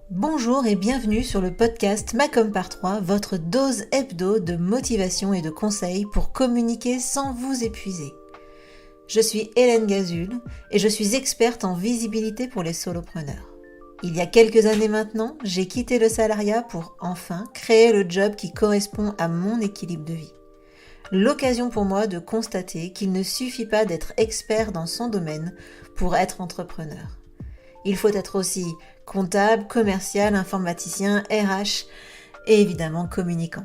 Bonjour et bienvenue sur le podcast Macom par 3, votre dose hebdo de motivation et de conseils pour communiquer sans vous épuiser. Je suis Hélène Gazul et je suis experte en visibilité pour les solopreneurs. Il y a quelques années maintenant, j'ai quitté le salariat pour enfin créer le job qui correspond à mon équilibre de vie. L'occasion pour moi de constater qu'il ne suffit pas d'être expert dans son domaine pour être entrepreneur. Il faut être aussi comptable, commercial, informaticien, RH et évidemment communicant.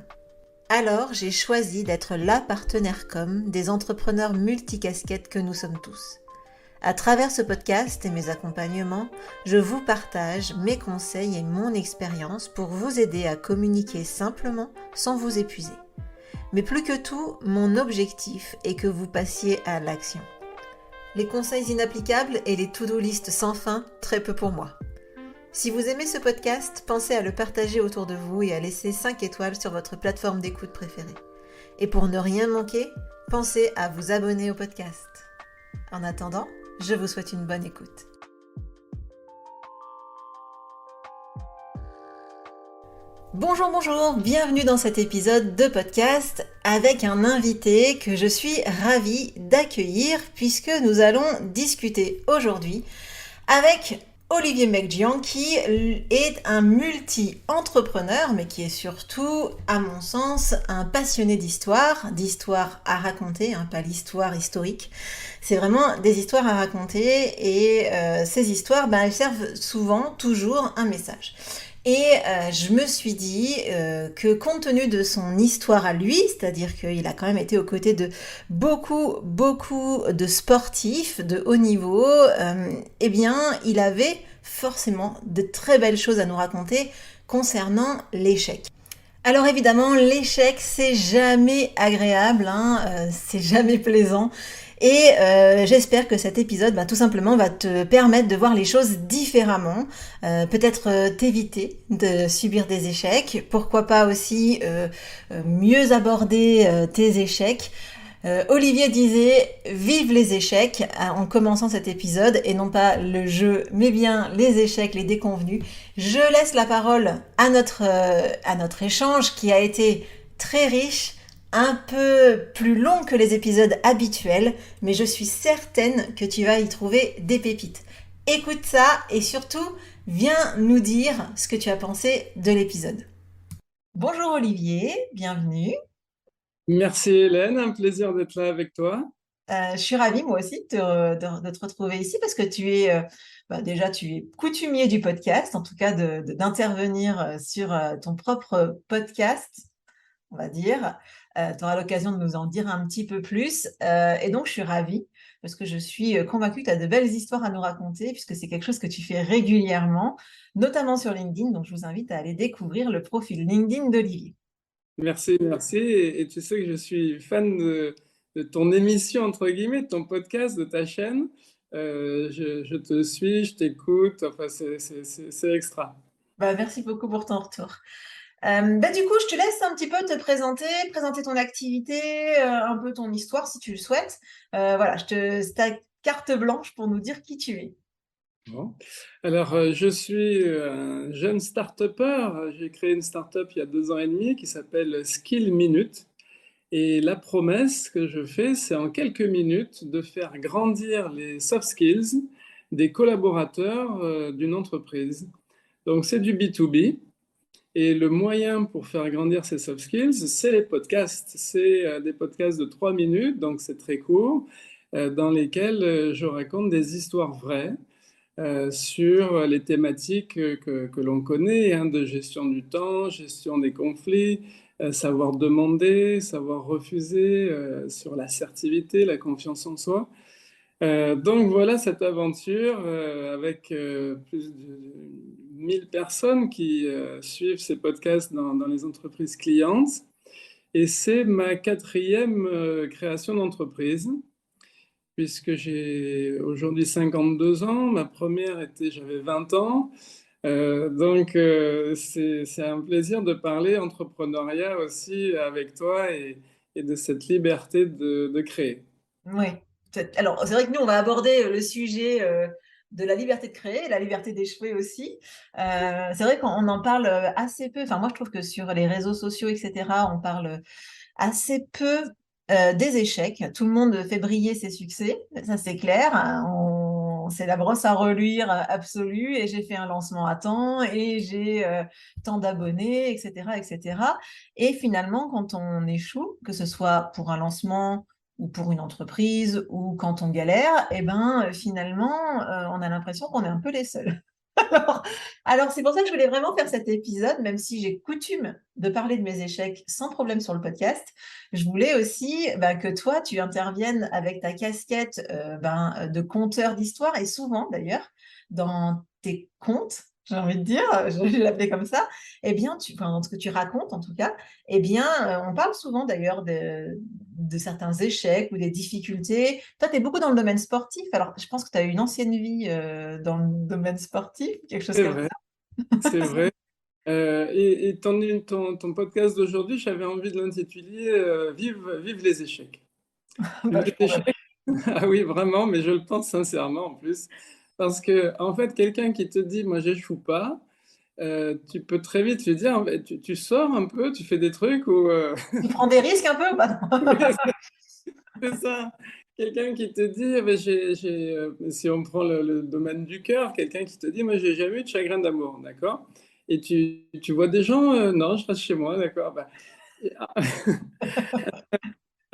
Alors, j'ai choisi d'être la partenaire com des entrepreneurs multicasquettes que nous sommes tous. À travers ce podcast et mes accompagnements, je vous partage mes conseils et mon expérience pour vous aider à communiquer simplement sans vous épuiser. Mais plus que tout, mon objectif est que vous passiez à l'action. Les conseils inapplicables et les to-do list sans fin, très peu pour moi. Si vous aimez ce podcast, pensez à le partager autour de vous et à laisser 5 étoiles sur votre plateforme d'écoute préférée. Et pour ne rien manquer, pensez à vous abonner au podcast. En attendant, je vous souhaite une bonne écoute. Bonjour, bienvenue dans cet épisode de podcast avec un invité que je suis ravie d'accueillir puisque nous allons discuter aujourd'hui avec Olivier Mekjian qui est un multi-entrepreneur mais qui est surtout, à mon sens, un passionné d'histoire à raconter, pas l'histoire historique. C'est vraiment des histoires à raconter et ces histoires, elles servent souvent, toujours un message. Et je me suis dit que compte tenu de son histoire à lui, c'est-à-dire qu'il a quand même été aux côtés de beaucoup de sportifs de haut niveau, eh bien, il avait forcément de très belles choses à nous raconter concernant l'échec. Alors évidemment, l'échec, c'est jamais agréable, c'est jamais plaisant. Et j'espère que cet épisode, tout simplement, va te permettre de voir les choses différemment. Peut-être t'éviter de subir des échecs. Pourquoi pas aussi mieux aborder tes échecs. Olivier disait « Vive les échecs » en commençant cet épisode, et non pas le jeu, mais bien les échecs, les déconvenus. Je laisse la parole à notre échange qui a été très riche, un peu plus long que les épisodes habituels, mais je suis certaine que tu vas y trouver des pépites. Écoute ça et surtout, viens nous dire ce que tu as pensé de l'épisode. Bonjour Olivier, bienvenue. Merci Hélène, un plaisir d'être là avec toi. Je suis ravie moi aussi de te retrouver ici parce que tu es déjà tu es coutumier du podcast, en tout cas d'intervenir sur ton propre podcast, on va dire. Tu auras l'occasion de nous en dire un petit peu plus. Et donc, je suis ravie parce que je suis convaincue que tu as de belles histoires à nous raconter puisque c'est quelque chose que tu fais régulièrement, notamment sur LinkedIn. Donc, je vous invite à aller découvrir le profil LinkedIn d'Olivier. Merci. Et tu sais que je suis fan de ton émission, entre guillemets, de ton podcast, de ta chaîne. Je te suis, je t'écoute, enfin, c'est extra. Merci beaucoup pour ton retour. Du coup, je te laisse un petit peu te présenter ton activité, un peu ton histoire si tu le souhaites. Voilà, c'est ta carte blanche pour nous dire qui tu es. Bon. Alors, je suis un jeune start-upper. J'ai créé une start-up il y a 2 ans et demi qui s'appelle Skill Minute. Et la promesse que je fais, c'est en quelques minutes de faire grandir les soft skills des collaborateurs d'une entreprise. Donc c'est du B2B. Et le moyen pour faire grandir ces soft skills, c'est les podcasts. C'est des podcasts de 3 minutes, donc c'est très court, dans lesquels je raconte des histoires vraies sur les thématiques que l'on connaît, de gestion du temps, gestion des conflits, savoir demander, savoir refuser, sur l'assertivité, la confiance en soi. Donc voilà cette aventure avec plus de 1000 personnes qui suivent ces podcasts dans les entreprises clientes. Et c'est ma quatrième création d'entreprise puisque j'ai aujourd'hui 52 ans. Ma première était, j'avais 20 ans. Donc, c'est un plaisir de parler entrepreneuriat aussi avec toi et de cette liberté de créer. Oui. Alors, c'est vrai que nous, on va aborder le sujet de la liberté de créer et la liberté d'échouer aussi. C'est vrai qu'on en parle assez peu. Enfin, moi, je trouve que sur les réseaux sociaux, etc., on parle assez peu des échecs. Tout le monde fait briller ses succès, ça c'est clair. C'est la brosse à reluire absolue et j'ai fait un lancement à temps et j'ai tant d'abonnés, etc., etc. Et cetera. Et finalement, quand on échoue, que ce soit pour un lancement ou pour une entreprise ou quand on galère, et ben finalement, on a l'impression qu'on est un peu les seuls. Alors, c'est pour ça que je voulais vraiment faire cet épisode, même si j'ai coutume de parler de mes échecs sans problème sur le podcast. Je voulais aussi que toi, tu interviennes avec ta casquette de conteur d'histoire et souvent d'ailleurs dans tes contes, j'ai envie de dire, je vais l'appeler comme ça, eh bien, dans ce que tu racontes en tout cas, eh bien, on parle souvent d'ailleurs de certains échecs ou des difficultés. Toi, tu es beaucoup dans le domaine sportif. Alors, je pense que tu as eu une ancienne vie dans le domaine sportif, quelque chose C'est comme vrai, c'est vrai. Et ton podcast d'aujourd'hui, j'avais envie de l'intituler Vive les échecs. ça. Vive Je les pourrais. échecs. Ah oui, vraiment, mais je le pense sincèrement en plus. Parce que, en fait, quelqu'un qui te dit, moi, j'échoue pas, tu peux très vite lui dire, tu sors un peu, tu fais des trucs où. Tu prends des risques un peu ou pas? C'est ça. Quelqu'un qui te dit, eh ben, si on prend le domaine du cœur, quelqu'un qui te dit, moi, j'ai jamais eu de chagrin d'amour, d'accord? Et tu vois des gens, non, je reste chez moi, d'accord? Bah,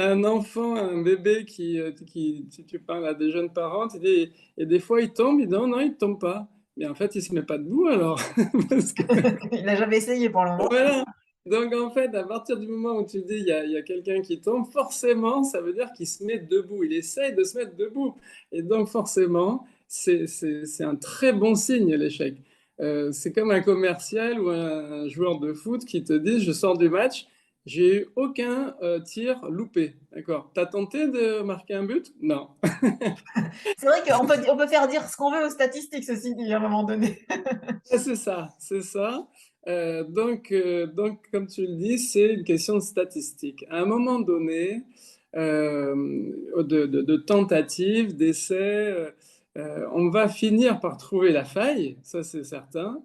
un enfant, un bébé si tu parles à des jeunes parents, tu dis, et des fois il tombe, il dit, non, non, il tombe pas. Mais en fait, il se met pas debout alors. Parce que, Il n'a jamais essayé pour le moment. voilà. Donc en fait, à partir du moment où tu dis il y a quelqu'un qui tombe, forcément, ça veut dire qu'il se met debout. Il essaye de se mettre debout. Et donc forcément, c'est un très bon signe l'échec. C'est comme un commercial ou un joueur de foot qui te dit je sors du match, j'ai eu aucun tir loupé. D'accord. T'as tenté de marquer un but? Non. C'est vrai on peut faire dire ce qu'on veut aux statistiques, ceci dit, à un moment donné. C'est ça, c'est ça. Donc, comme tu le dis, c'est une question de statistique. À un moment donné, de tentatives, d'essais, on va finir par trouver la faille, ça c'est certain.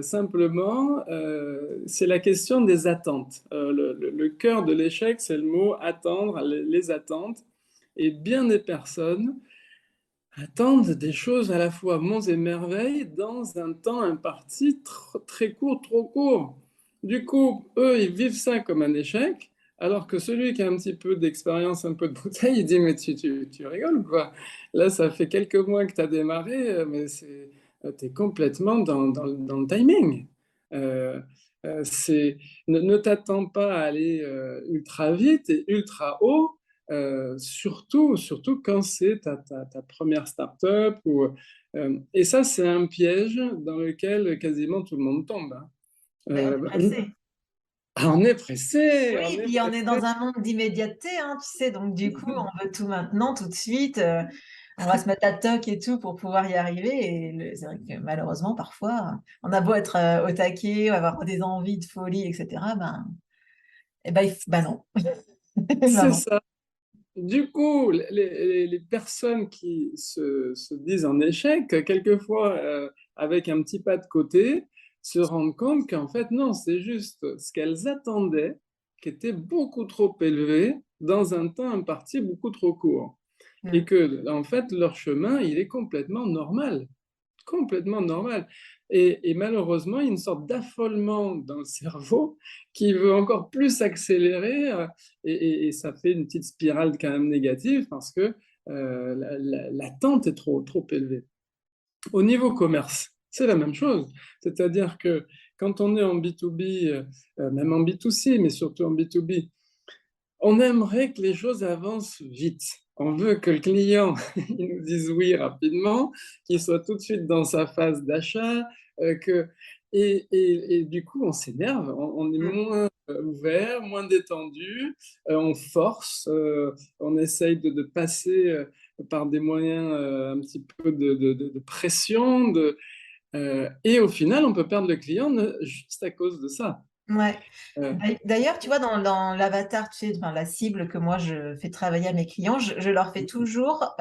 Simplement, c'est la question des attentes. Le cœur de l'échec, c'est le mot attendre, les attentes. Et bien des personnes attendent des choses à la fois monts et merveilles dans un temps imparti très court, trop court. Du coup, eux, ils vivent ça comme un échec, alors que celui qui a un petit peu d'expérience, un peu de bouteille, il dit, mais tu rigoles ou quoi? Là, ça fait quelques mois que tu as démarré, mais tu es complètement dans le timing. Euh, ne t'attends pas à aller ultra vite et ultra haut, surtout quand c'est ta première start-up. Et ça, c'est un piège dans lequel quasiment tout le monde tombe, hein. Ben, on est pressé. On est pressé, Oui, on et est puis on est pressé. dans un monde d'immédiateté, hein, tu sais, donc du coup, on veut tout maintenant, tout de suite. On va se mettre à toc et tout pour pouvoir y arriver. Et c'est vrai que malheureusement, parfois, on a beau être au taquet, avoir des envies de folie, etc. Ben non. Ben C'est non. ça. Du coup, les personnes qui se disent en échec, quelquefois avec un petit pas de côté, se rendent compte qu'en fait, non, c'est juste ce qu'elles attendaient qui était beaucoup trop élevé dans un temps imparti beaucoup trop court. Et Mm. que, en fait, leur chemin, il est complètement normal. Complètement normal. Et malheureusement, il y a une sorte d'affolement dans le cerveau qui veut encore plus accélérer et ça fait une petite spirale quand même négative parce que l'attente est trop élevée. Au niveau commerce, c'est la même chose. C'est-à-dire que quand on est en B2B, même en B2C, mais surtout en B2B, on aimerait que les choses avancent vite. On veut que le client il nous dise oui rapidement, qu'il soit tout de suite dans sa phase d'achat, que et du coup on s'énerve, on est Mm. moins ouvert, moins détendu, on force, on essaye de passer par des moyens un petit peu de pression, et au final on peut perdre le client juste à cause de ça. Ouais. Euh, D'ailleurs, tu vois, dans l'avatar, tu sais, enfin, la cible que moi je fais travailler à mes clients, je leur fais toujours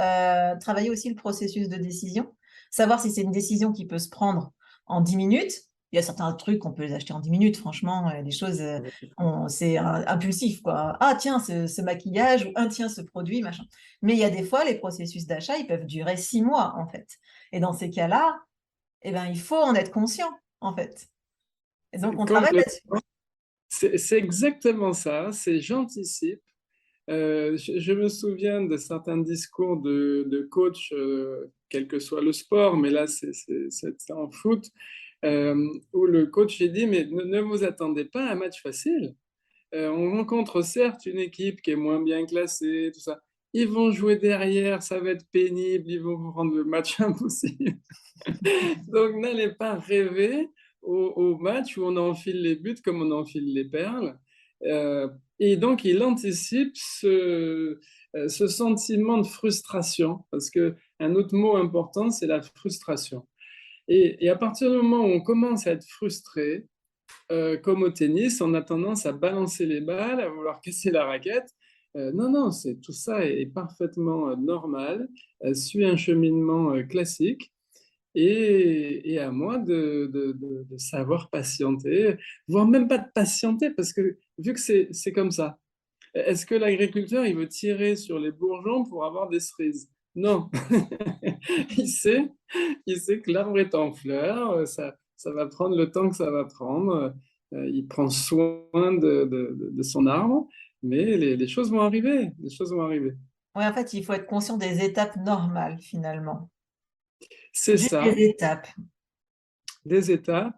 travailler aussi le processus de décision. savoir si c'est une décision qui peut se prendre en 10 minutes. Il y a certains trucs qu'on peut les acheter en 10 minutes, franchement, des choses, c'est impulsif, quoi. Ah, tiens, ce maquillage, ou ah, tiens, ce produit, machin. Mais il y a des fois, les processus d'achat, ils peuvent durer 6 mois, en fait. Et dans ces cas-là, eh ben, il faut en être conscient, en fait. Et donc, on travaille là-dessus. Complètement. C'est exactement ça, c'est j'anticipe. Je me souviens de certains discours de coach, quel que soit le sport, mais là, c'est en foot, où le coach a dit, mais ne vous attendez pas à un match facile. On rencontre certes une équipe qui est moins bien classée, tout ça. Ils vont jouer derrière, ça va être pénible, ils vont vous rendre le match impossible. Donc, n'allez pas rêver au match où on enfile les buts comme on enfile les perles. Et donc, il anticipe ce sentiment de frustration, parce qu'un autre mot important, c'est la frustration. Et à partir du moment où on commence à être frustré, comme au tennis, on a tendance à balancer les balles, à vouloir casser la raquette. Non, non, tout ça est parfaitement normal, suit un cheminement classique. Et à moi de savoir patienter, voire même pas de patienter, parce que vu que c'est comme ça, est-ce que l'agriculteur, il veut tirer sur les bourgeons pour avoir des cerises? Non. Il sait, il sait que l'arbre est en fleur, ça va prendre le temps que ça va prendre. Il prend soin de son arbre, mais les choses vont arriver. Les choses vont arriver. Oui, en fait, il faut être conscient des étapes normales, finalement. C'est Juste ça, les étapes. des étapes.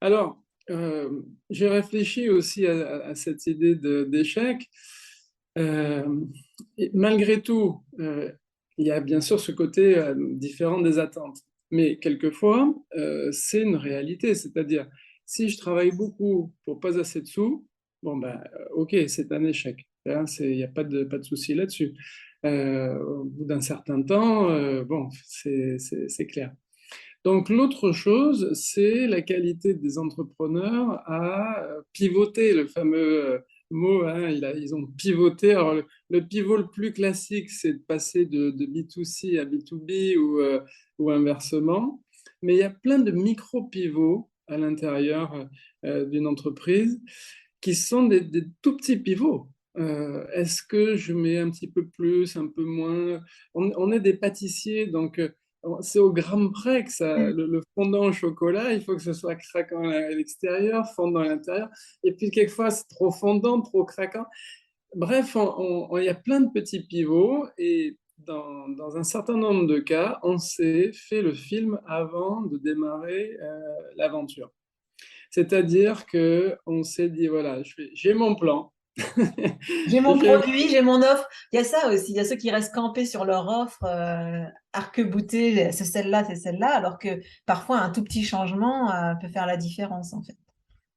Alors, j'ai réfléchi aussi à cette idée d'échec. Et malgré tout, il y a bien sûr ce côté différent des attentes. Mais quelquefois, c'est une réalité. C'est-à-dire, si je travaille beaucoup pour pas assez de sous, bon, ben, ok, c'est un échec. Hein, il n'y a pas de souci là-dessus. Au bout d'un certain temps, bon, c'est clair. Donc l'autre chose, c'est la qualité des entrepreneurs à pivoter, le fameux mot, hein, ils ont pivoté. Alors le pivot le plus classique, c'est de passer de B2C à B2B ou inversement. Mais il y a plein de micro-pivots à l'intérieur d'une entreprise qui sont des tout petits pivots. Est-ce que je mets un petit peu plus, un peu moins? On est des pâtissiers, donc c'est au gramme près que ça, Mm. le fondant au chocolat, il faut que ce soit craquant à l'extérieur, fondant à l'intérieur. Et puis quelquefois, c'est trop fondant, trop craquant. Bref, il y a plein de petits pivots et dans un certain nombre de cas, on s'est fait le film avant de démarrer l'aventure. C'est-à-dire qu'on s'est dit, voilà, j'ai mon plan. J'ai mon J'ai- produit, j'ai mon offre. Il y a ça aussi. Il y a ceux qui restent campés sur leur offre, arc-boutés, c'est celle-là, alors que parfois un tout petit changement peut faire la différence, en fait.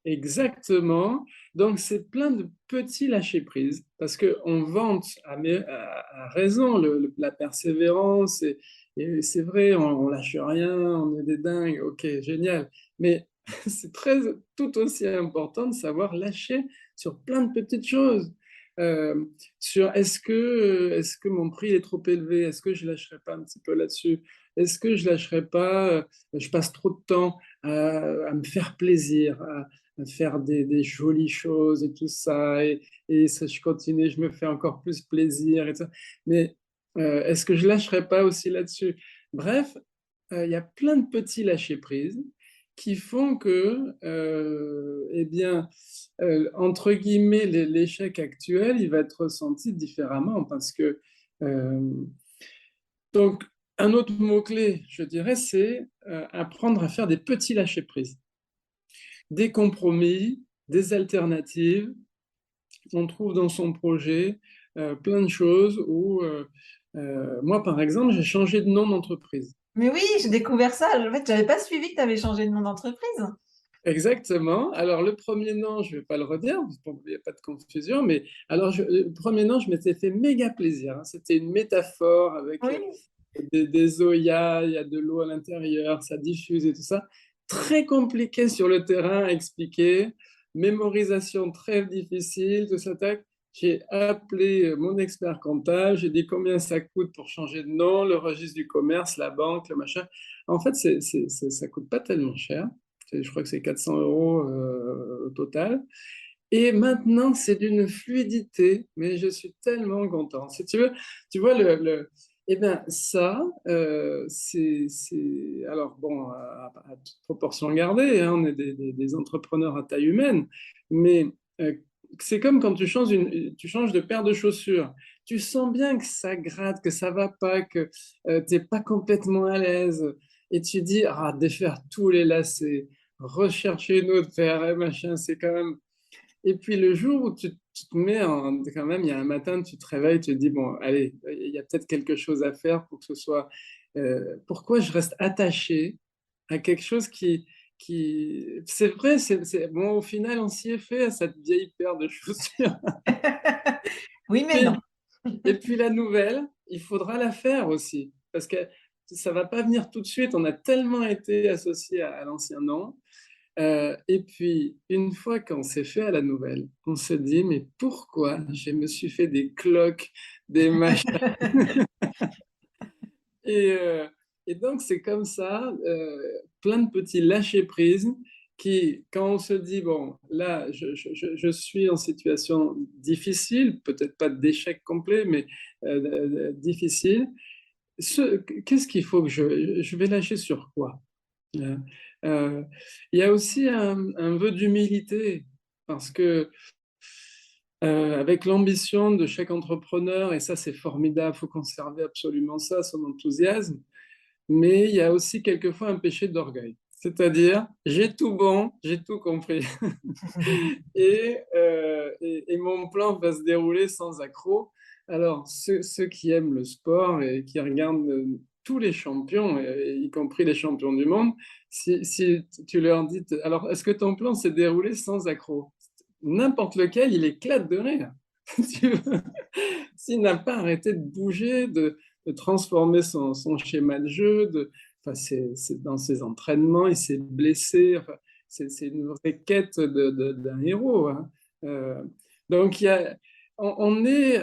Exactement. Donc, c'est plein de petits lâcher-prise parce qu'on vante à raison la persévérance et c'est vrai, on lâche rien, on est des dingues, ok, génial. Mais c'est tout aussi important de savoir lâcher sur plein de petites choses. Euh, sur est-ce que mon prix est trop élevé? Est-ce que je lâcherai pas un petit peu là-dessus? Est-ce que je lâcherai pas? Je passe trop de temps à me faire plaisir, à faire des jolies choses et tout ça. Et ça, je continue, je me fais encore plus plaisir. Et ça. Mais est-ce que je lâcherai pas aussi là-dessus? Bref, il y a plein de petits lâcher-prise qui font que, eh bien, entre guillemets, l'échec actuel, il va être ressenti différemment parce que, euh, donc, un autre mot-clé, je dirais, c'est apprendre à faire des petits lâcher-prise, des compromis, des alternatives. On trouve dans son projet plein de choses où, moi, par exemple, j'ai changé de nom d'entreprise. Mais oui, j'ai découvert ça. En fait, j'avais pas suivi que tu avais changé de nom d'entreprise. Exactement. Alors, le premier nom, je ne vais pas le redire, pour qu'il n'y ait pas de confusion, mais alors, le premier nom, je m'étais fait méga plaisir. Hein. C'était une métaphore avec Oui. des oyas, il y a de l'eau à l'intérieur, ça diffuse et tout ça. Très compliqué sur le terrain à expliquer, mémorisation très difficile, tout ça. Tac. J'ai appelé mon expert comptable, j'ai dit combien ça coûte pour changer de nom, le registre du commerce, la banque, le machin. En fait, ça coûte pas tellement cher. Je crois que c'est 400 euros au total. Et maintenant, c'est d'une fluidité, mais je suis tellement content. Si tu veux, tu vois, eh bien, ça, alors bon, à toute proportion gardée, hein, on est des entrepreneurs à taille humaine, mais euh, c'est comme quand tu changes de paire de chaussures. Tu sens bien que ça gratte, que ça va pas, que tu n'es pas complètement à l'aise. Et tu dis, ah, défaire tous les lacets, rechercher une autre paire, et machin, c'est quand même et puis le jour où tu te mets quand même, il y a un matin, tu te réveilles, tu te dis, bon, allez, il y a peut-être quelque chose à faire pour que ce soit... pourquoi je reste attaché à quelque chose c'est vrai, bon, au final, on s'y est fait à cette vieille paire de chaussures. Oui, mais non. Puis, et puis la nouvelle, il faudra la faire aussi, parce que ça va pas venir tout de suite. On a tellement été associé à l'ancien nom. Et puis, une fois qu'on s'est fait à la nouvelle, on se dit, mais pourquoi je me suis fait des cloques, des machins? Et, euh, et donc, c'est comme ça, plein de petits lâcher-prise qui, quand on se dit, bon, là, je suis en situation difficile, peut-être pas d'échec complet, mais difficile, qu'est-ce qu'il faut que je vais lâcher sur quoi? Euh, euh, il y a aussi un vœu d'humilité parce que avec l'ambition de chaque entrepreneur, et ça c'est formidable, il faut conserver absolument ça, son enthousiasme, mais il y a aussi quelquefois un péché d'orgueil. C'est-à-dire, j'ai tout bon, j'ai tout compris. Et mon plan va se dérouler sans accroc. Alors, ceux qui aiment le sport et qui regardent tous les champions, y compris les champions du monde, si tu leur dis, alors, est-ce que ton plan s'est déroulé sans accroc? N'importe lequel, il éclate de rire. Tu vois. S'il n'a pas arrêté de bouger, de transformer son schéma de jeu, enfin, c'est dans ses entraînements, il s'est blessé. Enfin, c'est une vraie quête d'un héros. Hein. Euh, donc, on est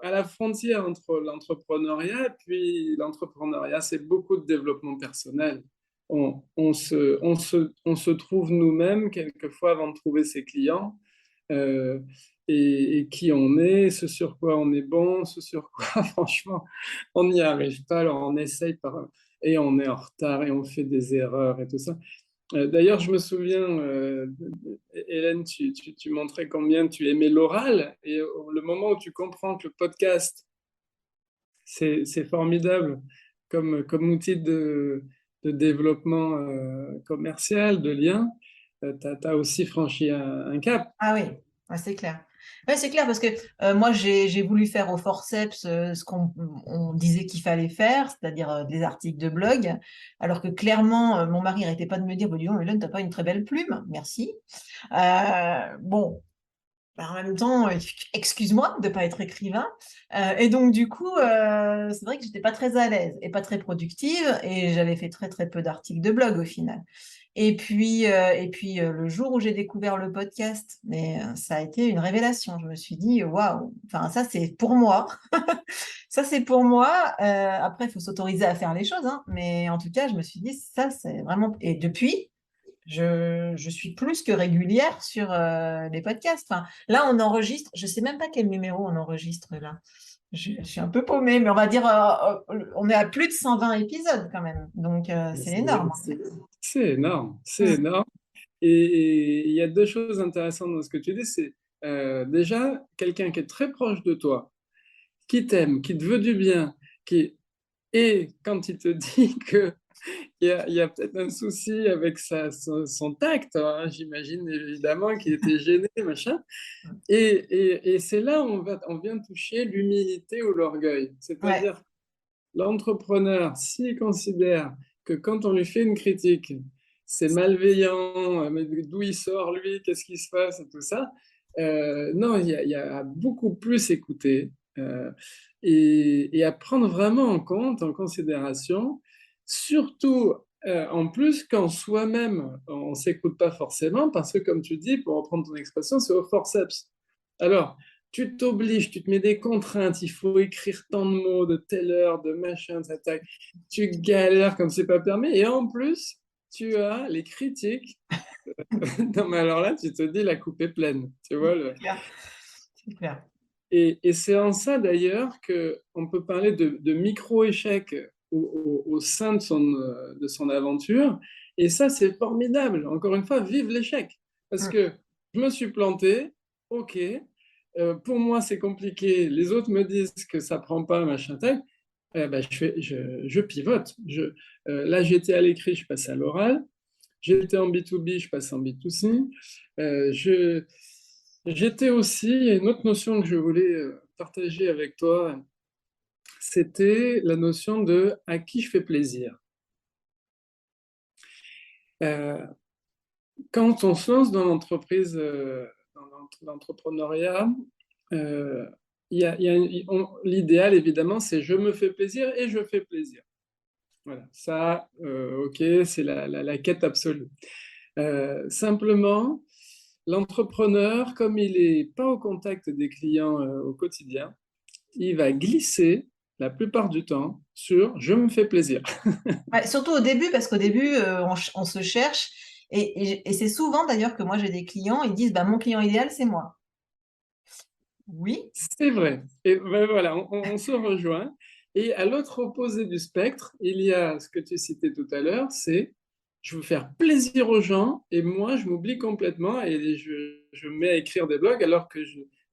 à la frontière entre l'entrepreneuriat et puis l'entrepreneuriat, c'est beaucoup de développement personnel. On se trouve nous-mêmes quelquefois avant de trouver ses clients. Euh, et qui on est, ce sur quoi on est bon, ce sur quoi, franchement, on n'y arrive pas. Alors, on essaye et on est en retard et on fait des erreurs et tout ça. D'ailleurs, je me souviens, Hélène, tu montrais combien tu aimais l'oral. Et le moment où tu comprends que le podcast, c'est formidable comme outil de développement commercial, de lien, tu as aussi franchi un cap. Ah oui, ouais, c'est clair. Ouais, c'est clair parce que moi, j'ai voulu faire au forceps ce qu'on on disait qu'il fallait faire, c'est-à-dire des articles de blog, alors que clairement, mon mari n'arrêtait pas de me dire, bah, dis donc, Hélène, t'as pas une très belle plume, merci. Bon, bah, en même temps, excuse-moi de ne pas être écrivain. Et donc, du coup, c'est vrai que j'étais pas très à l'aise et pas très productive et j'avais fait très, très peu d'articles de blog au final. Et puis, le jour où j'ai découvert le podcast, mais ça a été une révélation. Je me suis dit, waouh, enfin, ça, c'est pour moi. Ça, c'est pour moi. Après, il faut s'autoriser à faire les choses, hein. Mais en tout cas, je me suis dit, ça, c'est vraiment. Et depuis, je suis plus que régulière sur les podcasts. Enfin, là, on enregistre, je ne sais même pas quel numéro on enregistre là. Je suis un peu paumée, mais on va dire, on est à plus de 120 épisodes quand même. Donc, c'est énorme. C'est énorme, c'est Mm. énorme. Et il y a deux choses intéressantes dans ce que tu dis. C'est déjà quelqu'un qui est très proche de toi, qui t'aime, qui te veut du bien, et quand il te dit que il y a peut-être un souci avec son tact, hein, j'imagine évidemment qu'il était gêné, machin. Et c'est là où on vient toucher l'humilité ou l'orgueil. Ouais, C'est-à-dire, l'entrepreneur, s'il considère que quand on lui fait une critique, c'est malveillant, mais d'où il sort lui, qu'est-ce qui se passe, et tout ça, non, il y a beaucoup plus écouter et à prendre vraiment en compte, en considération, surtout en plus quand soi-même on ne s'écoute pas forcément, parce que comme tu dis, pour reprendre ton expression, c'est au forceps. Alors, tu t'obliges, tu te mets des contraintes, il faut écrire tant de mots, de telle heure, de machin, tu galères comme c'est pas permis. Et en plus, tu as les critiques. Non, mais alors là, tu te dis, la coupe est pleine. Tu vois, C'est clair. C'est clair. et c'est en ça d'ailleurs qu'on peut parler de micro-échecs au sein de son aventure. Et ça, c'est formidable. Encore une fois, vive l'échec. Parce Mm. que je me suis planté, ok. Pour moi, c'est compliqué. Les autres me disent que ça prend pas, machin tel. Ben, je pivote. Là, j'étais à l'écrit, je passe à l'oral. J'étais en B2B, je passe en B2C. J'étais aussi, une autre notion que je voulais partager avec toi, c'était la notion de à qui je fais plaisir. Euh, Quand on se lance dans l'entreprise, dans l'entrepreneuriat, euh, l'idéal, évidemment, c'est je me fais plaisir et je fais plaisir. Voilà, ça, ok, c'est la quête absolue. Simplement, l'entrepreneur, comme il n'est pas au contact des clients au quotidien, il va glisser la plupart du temps sur je me fais plaisir. Ouais, surtout au début, parce qu'au début, on se cherche. Et c'est souvent d'ailleurs que moi j'ai des clients, ils disent bah, mon client idéal, c'est moi. Oui. C'est vrai. Et ben voilà, on se rejoint. Et à l'autre opposé du spectre, il y a ce que tu citais tout à l'heure, c'est je veux faire plaisir aux gens et moi, je m'oublie complètement et je me mets à écrire des blogs alors que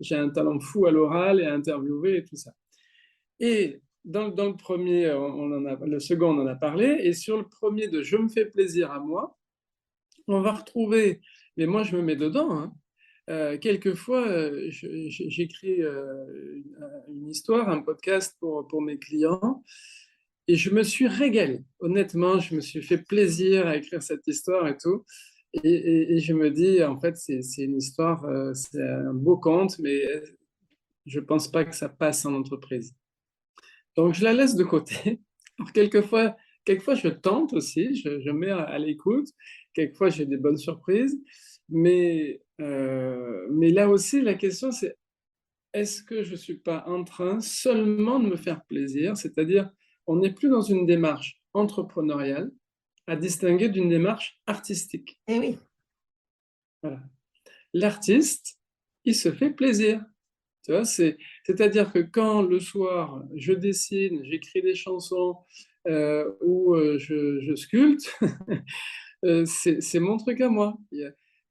j'ai un talent fou à l'oral et à interviewer et tout ça. Et dans le premier, le second, on en a parlé. Et sur le premier de je me fais plaisir à moi, on va retrouver, mais moi je me mets dedans, hein. Quelquefois, j'écris une histoire, un podcast pour mes clients, et je me suis régalé. Honnêtement, je me suis fait plaisir à écrire cette histoire et tout. Et je me dis, en fait, c'est une histoire, c'est un beau conte, mais je pense pas que ça passe en entreprise. Donc, je la laisse de côté. Alors, quelquefois, je tente aussi, je mets à l'écoute. Quelquefois, j'ai des bonnes surprises. Mais là aussi, la question, c'est est-ce que je ne suis pas en train seulement de me faire plaisir? C'est-à-dire, on n'est plus dans une démarche entrepreneuriale à distinguer d'une démarche artistique. Eh oui. Voilà. L'artiste, il se fait plaisir. Tu vois, c'est-à-dire que quand le soir, je dessine, j'écris des chansons ou je sculpte, c'est mon truc à moi.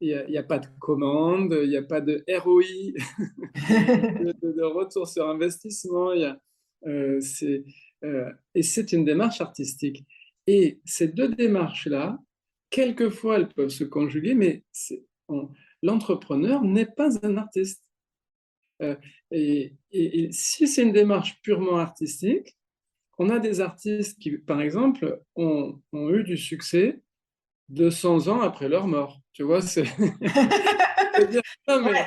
Il y a pas de commande, il n'y a pas de ROI, de retour sur investissement. C'est, et c'est une démarche artistique. Et ces deux démarches-là, quelquefois, elles peuvent se conjuguer, mais l'entrepreneur n'est pas un artiste. Euh, et si c'est une démarche purement artistique, on a des artistes qui, par exemple, ont eu du succès 200 ans après leur mort. Tu vois, c'est dire, non, Ouais. mais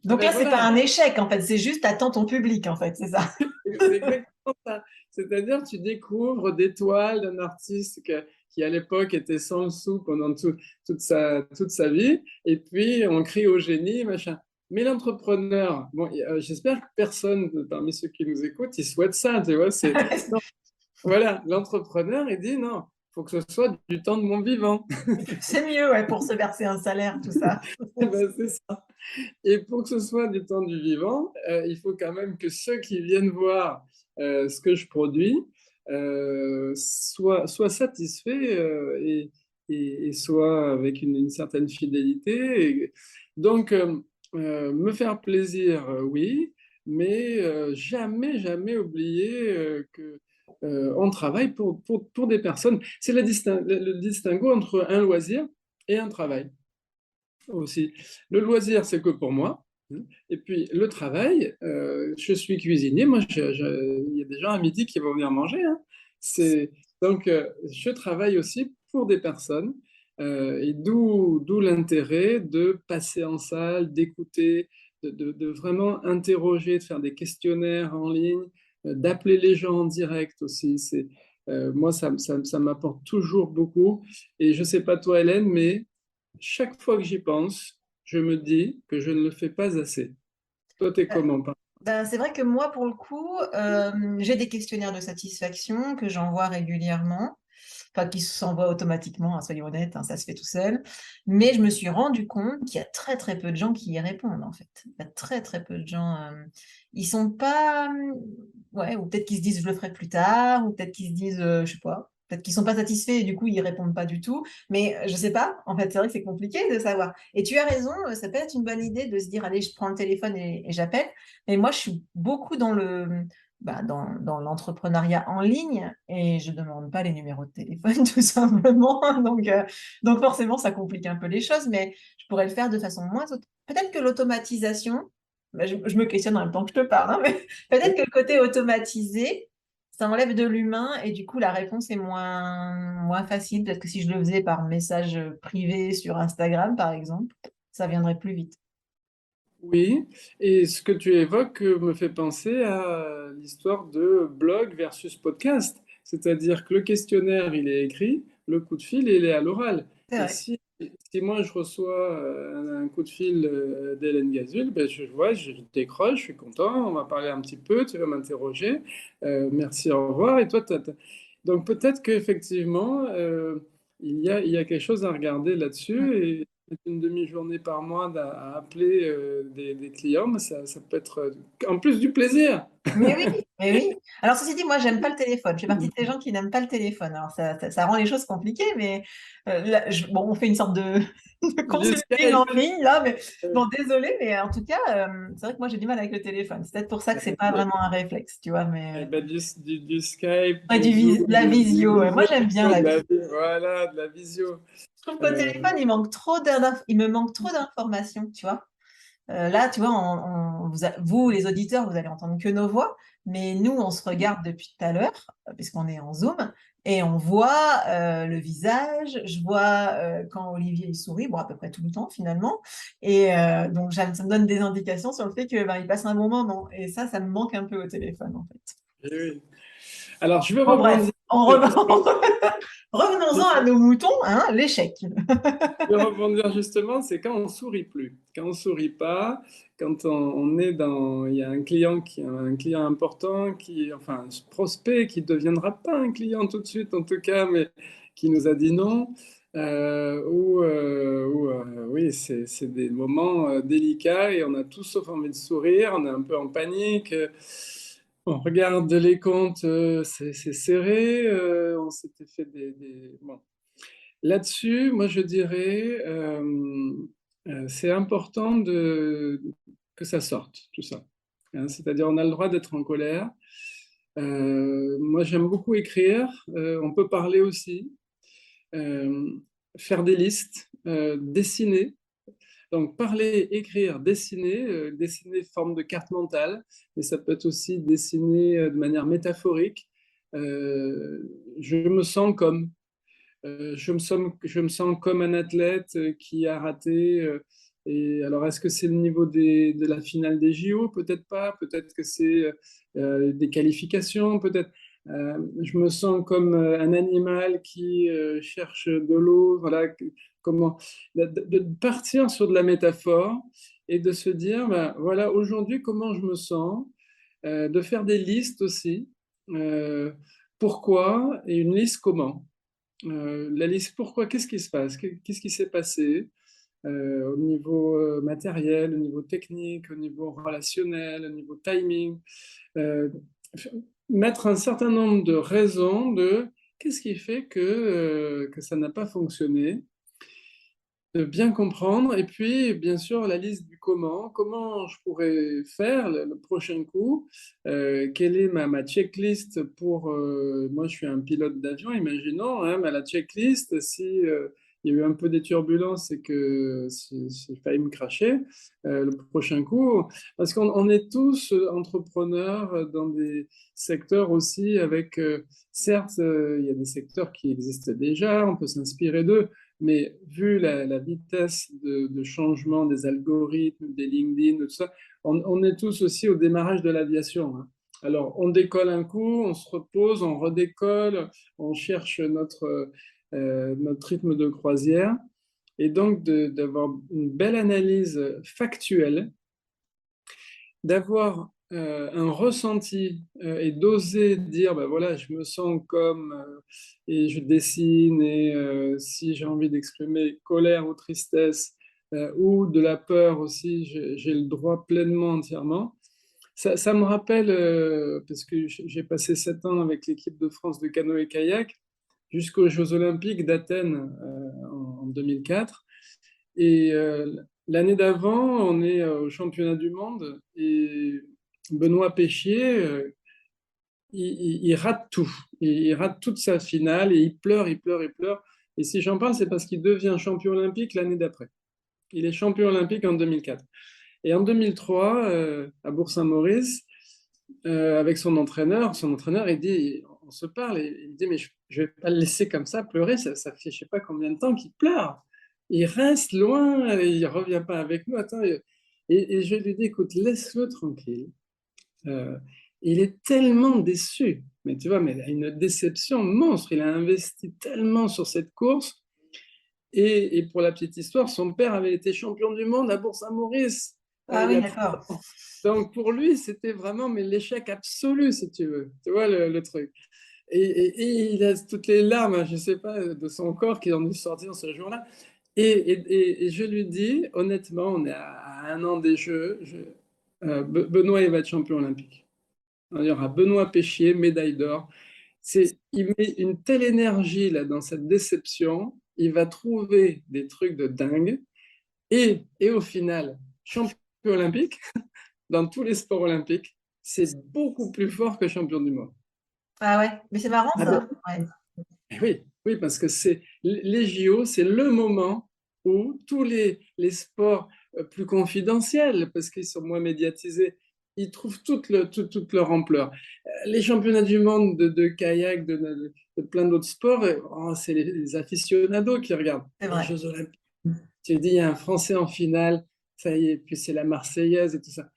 Donc ben là, c'est pas voilà, un échec, en fait, c'est juste attends ton public, en fait, c'est ça. c'est exactement ça. C'est-à-dire, tu découvres des toiles d'un artiste qui à l'époque était sans le sou pendant toute sa vie, et puis on crie au génie, machin. Mais l'entrepreneur, bon, j'espère que personne parmi ceux qui nous écoutent, il souhaite ça, tu vois. Non, voilà, l'entrepreneur, il dit non, il faut que ce soit du temps de mon vivant. C'est mieux, ouais, pour se verser un salaire, tout ça. Ben, c'est ça. Et pour que ce soit du temps du vivant, il faut quand même que ceux qui viennent voir ce que je produis soient satisfaits et soient avec une certaine fidélité. Donc, me faire plaisir, oui, mais jamais, jamais oublier que on travaille pour des personnes. C'est le distinguo entre un loisir et un travail aussi. Le loisir, c'est que pour moi. Et puis le travail, je suis cuisinier. Moi, il y a des gens à midi qui vont venir manger, hein. C'est, donc, je travaille aussi pour des personnes. Et d'où l'intérêt de passer en salle, d'écouter, de vraiment interroger, de faire des questionnaires en ligne, d'appeler les gens en direct aussi. Moi, ça m'apporte toujours beaucoup. Et je ne sais pas toi, Hélène, mais chaque fois que j'y pense, je me dis que je ne le fais pas assez. Toi, t'es comment? Ben, c'est vrai que moi, pour le coup, j'ai des questionnaires de satisfaction que j'envoie régulièrement, enfin qui s'envoient automatiquement, hein, soyons honnêtes, hein, ça se fait tout seul. Mais je me suis rendu compte qu'il y a très très peu de gens qui y répondent en fait. Il y a très très peu de gens. Ils sont pas, ouais, ou peut-être qu'ils se disent je le ferai plus tard, ou peut-être qu'ils se disent, je sais pas. Peut-être qu'ils sont pas satisfaits et du coup ils répondent pas du tout. Mais je sais pas. En fait, c'est vrai que c'est compliqué de savoir. Et tu as raison, ça peut être une bonne idée de se dire allez, je prends le téléphone et j'appelle. Et moi, je suis beaucoup dans l'entrepreneuriat en ligne et je ne demande pas les numéros de téléphone, tout simplement. Donc forcément, ça complique un peu les choses, mais je pourrais le faire de façon moins. Peut-être que l'automatisation, ben, je me questionne en même temps que je te parle, hein, mais peut-être que le côté automatisé, ça enlève de l'humain et du coup, la réponse est moins facile. Peut-être que si je le faisais par message privé sur Instagram, par exemple, ça viendrait plus vite. Oui, et ce que tu évoques me fait penser à l'histoire de blog versus podcast. C'est-à-dire que le questionnaire, il est écrit, le coup de fil, il est à l'oral. C'est Et vrai. si moi je reçois un coup de fil d'Hélène Gazul, ben je vois, je décroche, je suis content, on va parler un petit peu, tu vas m'interroger, merci, au revoir. Et toi, donc peut-être qu'effectivement, il y a quelque chose à regarder là-dessus une demi-journée par mois à appeler des clients, mais ça peut être en plus du plaisir. Mais oui, mais oui. Alors, ceci dit, moi, j'aime pas le téléphone. Je fais partie de ces gens qui n'aiment pas le téléphone. Alors, ça rend les choses compliquées, mais là, bon, on fait une sorte de, de Du consulting en Skype. ligne, là, mais euh, bon, désolé, mais en tout cas, c'est vrai que moi, j'ai du mal avec le téléphone. C'est peut-être pour ça que c'est pas vraiment un réflexe, tu vois, mais ben, du Skype, ouais, du Zoom, de la du visio. Ouais. Moi, visio, j'aime bien la visio. voilà, de la visio. Je trouve qu'au Euh, téléphone, il me manque trop d'informations, tu vois. Là, tu vois, vous, les auditeurs, vous allez entendre que nos voix, mais nous, on se regarde depuis tout à l'heure, puisqu'on est en Zoom, et on voit le visage. Je vois quand Olivier il sourit, bon, à peu près tout le temps finalement. Et donc, ça me donne des indications sur le fait que ben, il passe un bon moment. Et ça me manque un peu au téléphone, en fait. eh oui. Alors, je vais Bon, bref, rebondir. Parce que revenons-en à nos moutons, hein, l'échec. je vais rebondir justement, c'est quand on sourit plus, quand on sourit pas, quand on est dans, il y a un client important enfin, un prospect qui ne deviendra pas un client tout de suite en tout cas, mais qui nous a dit non, oui, c'est des moments délicats et on a tous sauf envie de sourire, on est un peu en panique. On regarde les comptes, c'est serré, on s'était fait bon. Là-dessus, moi je dirais, c'est important que ça sorte, tout ça. Hein, c'est-à-dire, on a le droit d'être en colère. Moi, j'aime beaucoup écrire. On peut parler aussi, euh, faire des listes, dessiner. Donc, parler, écrire, dessiner, dessiner forme de carte mentale, mais ça peut être aussi dessiner de manière métaphorique. Euh, je me sens comme. Je me sens comme un athlète qui a raté. Et alors, est-ce que c'est le niveau de la finale des JO? Peut-être pas. Peut-être que c'est des qualifications. Peut-être. Je me sens comme un animal qui cherche de l'eau. Voilà. Comment de partir sur de la métaphore et de se dire, ben, voilà, aujourd'hui, comment je me sens. De faire des listes aussi. Euh, Pourquoi et une liste comment. La liste, pourquoi, qu'est-ce qui se passe, qu'est-ce qui s'est passé au niveau matériel, au niveau technique, au niveau relationnel, au niveau timing. Euh, Mettre un certain nombre de raisons de qu'est-ce qui fait que ça n'a pas fonctionné, de bien comprendre, et puis bien sûr la liste du comment je pourrais faire le prochain coup, quelle est ma checklist pour, moi je suis un pilote d'avion, imaginons, hein, mais la checklist, si il y a eu un peu des turbulences et que j'ai failli me cracher, le prochain coup, parce qu'on est tous entrepreneurs dans des secteurs aussi avec, certes, il y a des secteurs qui existent déjà, on peut s'inspirer d'eux, mais vu la vitesse de changement des algorithmes, des LinkedIn, tout ça, on est tous aussi au démarrage de l'aviation. Hein. Alors, on décolle un coup, on se repose, on redécolle, on cherche notre rythme de croisière. Et donc, d'avoir une belle analyse factuelle d'avoir un ressenti et d'oser dire, ben voilà, je me sens comme, et je dessine, et si j'ai envie d'exprimer colère ou tristesse, ou de la peur aussi, j'ai le droit pleinement, entièrement. Ça me rappelle, parce que j'ai passé 7 ans avec l'équipe de France de canoë-kayak jusqu'aux Jeux Olympiques d'Athènes en 2004. Et l'année d'avant, on est au championnat du monde et Benoît Péchier, il rate tout. Il rate toute sa finale et il pleure, il pleure, il pleure. Et si j'en parle, c'est parce qu'il devient champion olympique l'année d'après. Il est champion olympique en 2004. Et en 2003, à Bourg-Saint-Maurice, avec son entraîneur, il dit, on se parle, et il dit, mais je vais pas le laisser comme ça pleurer, ça fait je sais pas combien de temps qu'il pleure. Il reste loin, il revient pas avec nous. Attends, et je lui dis, écoute, laisse-le tranquille. Euh, il est tellement déçu, mais tu vois, mais il a une déception monstre. Il a investi tellement sur cette course. Et pour la petite histoire, son père avait été champion du monde à Bourg-Saint-Maurice Ah il y oui, a d'accord. 30 ans. Donc pour lui, c'était vraiment mais l'échec absolu, si tu veux. Tu vois le truc. Et il a toutes les larmes, je ne sais pas, de son corps qui ont dû sortir ce jour-là. Et je lui dis, honnêtement, on est à 1 an des Jeux. Benoît, il va être champion olympique. Il y aura Benoît Péchier, médaille d'or. Il met une telle énergie là, dans cette déception. Il va trouver des trucs de dingue. Et au final, champion olympique, dans tous les sports olympiques, c'est beaucoup plus fort que champion du monde. Ah ouais, mais c'est marrant Ah ça. ben, Ouais. oui, oui, parce que les JO, c'est le moment où tous les sports plus confidentiels, parce qu'ils sont moins médiatisés, ils trouvent toute leur ampleur. Les championnats du monde de kayak, de plein d'autres sports, c'est les aficionados qui regardent C'est les vrai. Jeux olympiques. Tu dis, il y a un Français en finale, ça y est, puis c'est la Marseillaise et tout ça.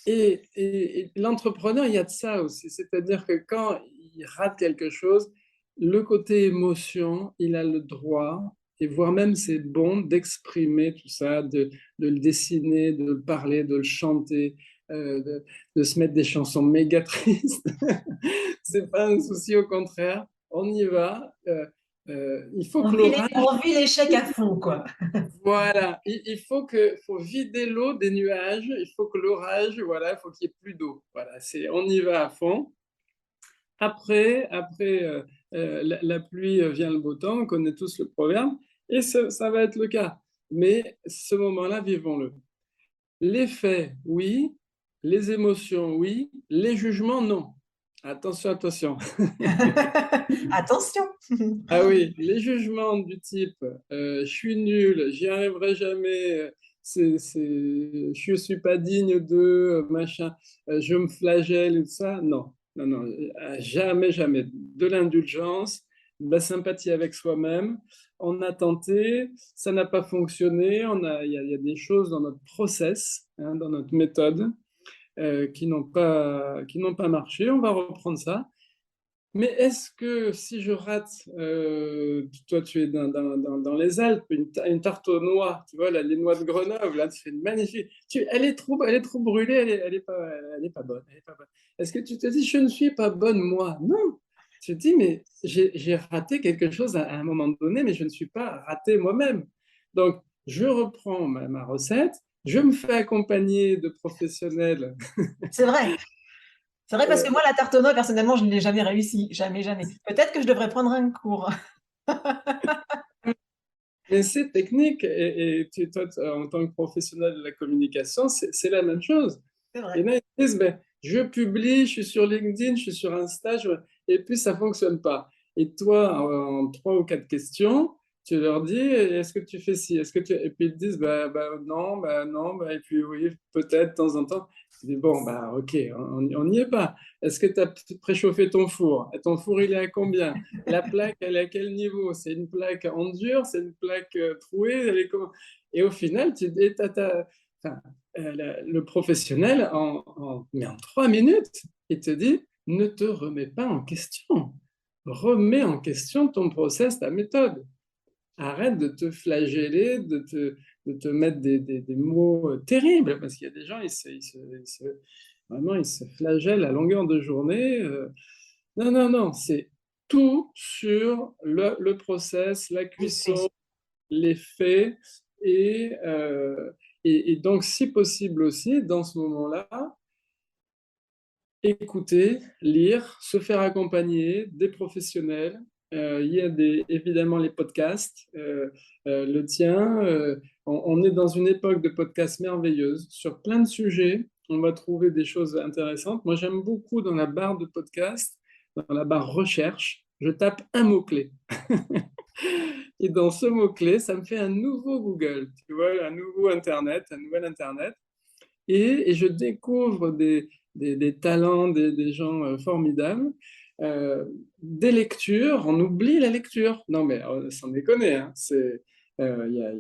Et l'entrepreneur, il y a de ça aussi. C'est-à-dire que quand il rate quelque chose, le côté émotion, il a le droit, et voire même c'est bon d'exprimer tout ça, de le dessiner, de le parler, de le chanter, de se mettre des chansons méga tristes. C'est pas un souci, au contraire. On y va. Il faut que l'orage. On vit l'échec à fond, quoi. Voilà, faut vider l'eau des nuages, il faut que l'orage, voilà, il faut qu'il n'y ait plus d'eau. Voilà, on y va à fond. Après la pluie vient le beau temps, on connaît tous le proverbe, et ça va être le cas. Mais ce moment-là, vivons-le. Les faits, oui. Les émotions, oui. Les jugements, non. Attention, attention. Attention. Ah oui, les jugements du type je suis nul, j'y arriverai jamais, je suis pas digne de machin, je me flagelle et tout ça, non, non, non, jamais, jamais. De l'indulgence, de la sympathie avec soi-même. On a tenté, ça n'a pas fonctionné, il y a des choses dans notre process, hein, dans notre méthode, qui n'ont pas marché. On va reprendre ça. Mais est-ce que si je rate, toi tu es dans les Alpes, une tarte aux noix, tu vois, là, les noix de Grenoble, là, tu fais une magnifique. Elle est trop brûlée, elle est pas bonne. Elle est pas bonne. Est-ce que tu te dis, je ne suis pas bonne moi? Non. Tu te dis, mais j'ai raté quelque chose à un moment donné, mais je ne suis pas raté moi-même. Donc, je reprends ma recette, je me fais accompagner de professionnels. C'est vrai. C'est vrai parce que moi, la tarte aux noix, personnellement, je ne l'ai jamais réussi. Jamais, jamais. Peut-être que je devrais prendre un cours. Mais c'est technique, et toi, en tant que professionnel de la communication, c'est la même chose. C'est Et vrai. là, ils disent, ben, je publie, je suis sur LinkedIn, je suis sur Insta, et puis ça ne fonctionne pas. Et toi, en 3 ou 4 questions, tu leur dis, est-ce que tu fais ci, et puis ils te disent, non, non, et puis oui, peut-être de temps en temps. Tu dis, bon, bah, ok, on n'y est pas. Est-ce que tu as préchauffé ton four? Et ton four, il est à combien? La plaque, elle est à quel niveau? C'est une plaque en dur, c'est une plaque trouée, elle est comment? Et au final, enfin, le professionnel, mais en 3 minutes, il te dit, ne te remets pas en question. Remets en question ton process, ta méthode. Arrête de te flageller, de te mettre des mots terribles, parce qu'il y a des gens, vraiment, ils se flagellent à longueur de journée. Non, non, non, c'est tout sur le process, la Les faits. cuisson, les faits, et, euh, et donc, si possible aussi, dans ce moment-là, écouter, lire, se faire accompagner des professionnels. Il y a évidemment les podcasts, le tien. On est dans une époque de podcasts merveilleuse sur plein de sujets. On va trouver des choses intéressantes. Moi, j'aime beaucoup dans la barre de podcast, dans la barre recherche, je tape un mot-clé. Et dans ce mot-clé, ça me fait un nouveau Google, tu vois, un nouveau Internet, un nouvel Internet. Et je découvre des talents, des gens formidables. Euh, des lectures, on oublie la lecture. Non, mais sans déconner, hein, il y a